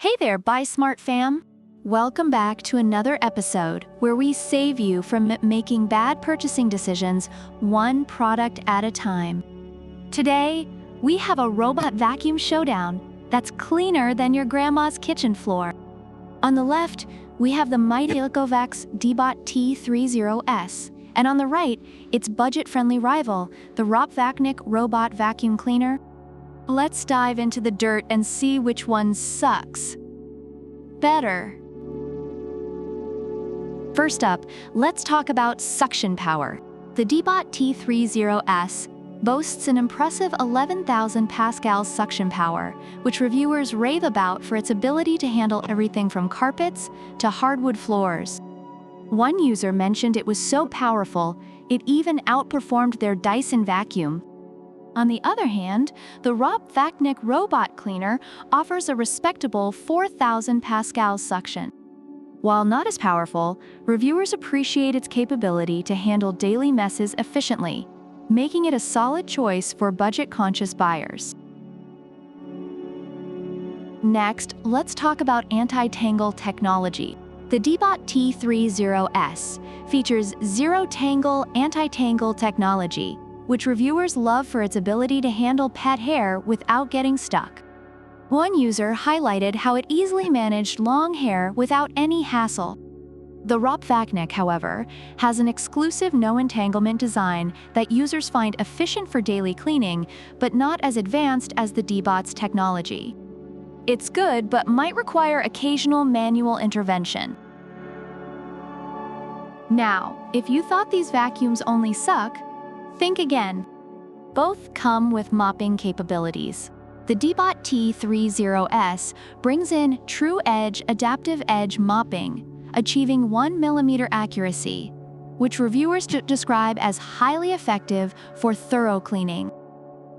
Hey there, Buy Smart fam! Welcome back to another episode where we save you from making bad purchasing decisions one product at a time. Today, we have a robot vacuum showdown that's cleaner than your grandma's kitchen floor. On the left, we have the mighty ECOVACS DEEBOT T30S, and on the right, its budget-friendly rival, the ROPVACNIC robot vacuum cleaner. Let's dive into the dirt and see which one sucks better. First up, let's talk about suction power. The DEEBOT T30S boasts an impressive 11,000 pascals suction power, which reviewers rave about for its ability to handle everything from carpets to hardwood floors. One user mentioned it was so powerful, it even outperformed their Dyson vacuum. On the other hand, the ROPVACNIC robot cleaner offers a respectable 4,000 pascals suction. While not as powerful, reviewers appreciate its capability to handle daily messes efficiently, making it a solid choice for budget-conscious buyers. Next, let's talk about anti-tangle technology. The DEEBOT T30S features zero-tangle anti-tangle technology, which reviewers love for its ability to handle pet hair without getting stuck. One user highlighted how it easily managed long hair without any hassle. The ROPVACNIC, however, has an exclusive no-entanglement design that users find efficient for daily cleaning, but not as advanced as the DEEBOT's technology. It's good, but might require occasional manual intervention. Now, if you thought these vacuums only suck, think again. Both come with mopping capabilities. The DEEBOT T30S brings in True Edge Adaptive Edge Mopping, achieving 1 mm accuracy, which reviewers describe as highly effective for thorough cleaning.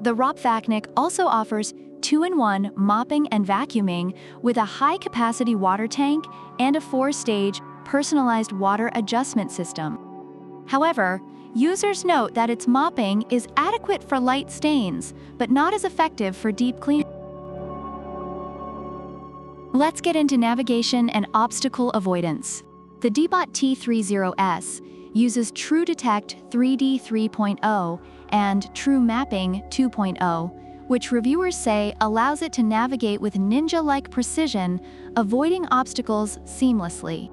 The ROPVACNIC also offers 2-in-1 mopping and vacuuming with a high-capacity water tank and a 4-stage personalized water adjustment system. However, users note that its mopping is adequate for light stains, but not as effective for deep cleaning. Let's get into navigation and obstacle avoidance. The DEEBOT T30S uses True Detect 3D 3.0 and True Mapping 2.0, which reviewers say allows it to navigate with ninja-like precision, avoiding obstacles seamlessly.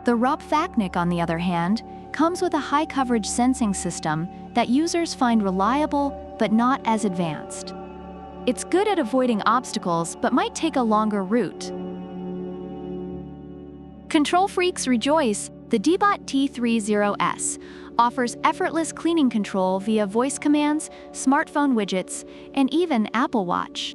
The ROPVACNIC, on the other hand, comes with a high-coverage sensing system that users find reliable but not as advanced. It's good at avoiding obstacles but might take a longer route. Control freaks rejoice! The DEEBOT T30S offers effortless cleaning control via voice commands, smartphone widgets, and even Apple Watch.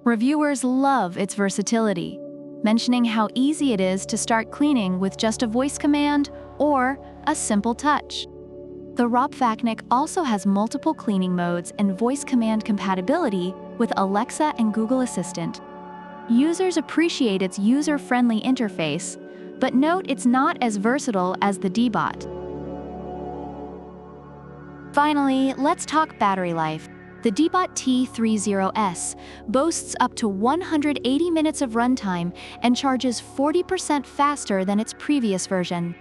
Reviewers love its versatility, mentioning how easy it is to start cleaning with just a voice command or a simple touch. The ROPVACNIC also has multiple cleaning modes and voice command compatibility with Alexa and Google Assistant. Users appreciate its user-friendly interface, but note it's not as versatile as the DEEBOT. Finally, let's talk battery life. The DEEBOT T30S boasts up to 180 minutes of runtime and charges 40% faster than its previous version.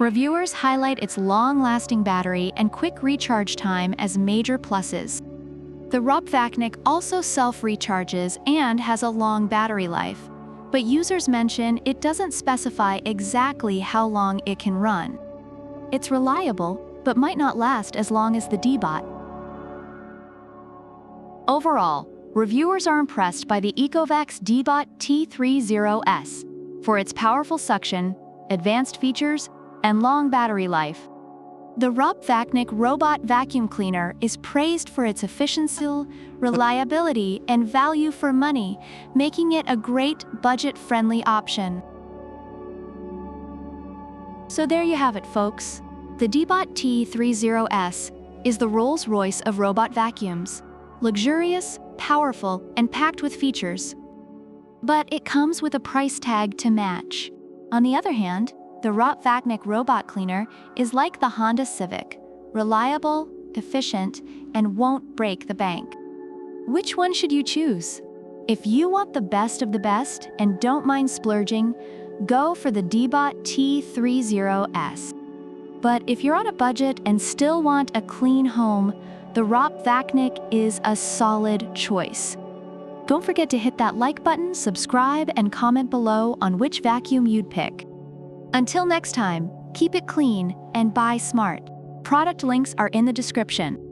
Reviewers highlight its long-lasting battery and quick recharge time as major pluses. The ROPVACNIC also self-recharges and has a long battery life, but users mention it doesn't specify exactly how long it can run. It's reliable, but might not last as long as the DEEBOT. Overall, reviewers are impressed by the ECOVACS DEEBOT T30S for its powerful suction, advanced features, and long battery life. The ROPVACNIC robot vacuum cleaner is praised for its efficiency, reliability, and value for money, making it a great budget-friendly option. So there you have it, folks. The DEEBOT T30S is the Rolls-Royce of robot vacuums. Luxurious, powerful, and packed with features. But it comes with a price tag to match. On the other hand, the ROPVACNIC robot cleaner is like the Honda Civic, reliable, efficient, and won't break the bank. Which one should you choose? If you want the best of the best and don't mind splurging, go for the DEEBOT T30S. But if you're on a budget and still want a clean home, the ROPVACNIC is a solid choice. Don't forget to hit that like button, subscribe, and comment below on which vacuum you'd pick. Until next time, keep it clean and buy smart. Product links are in the description.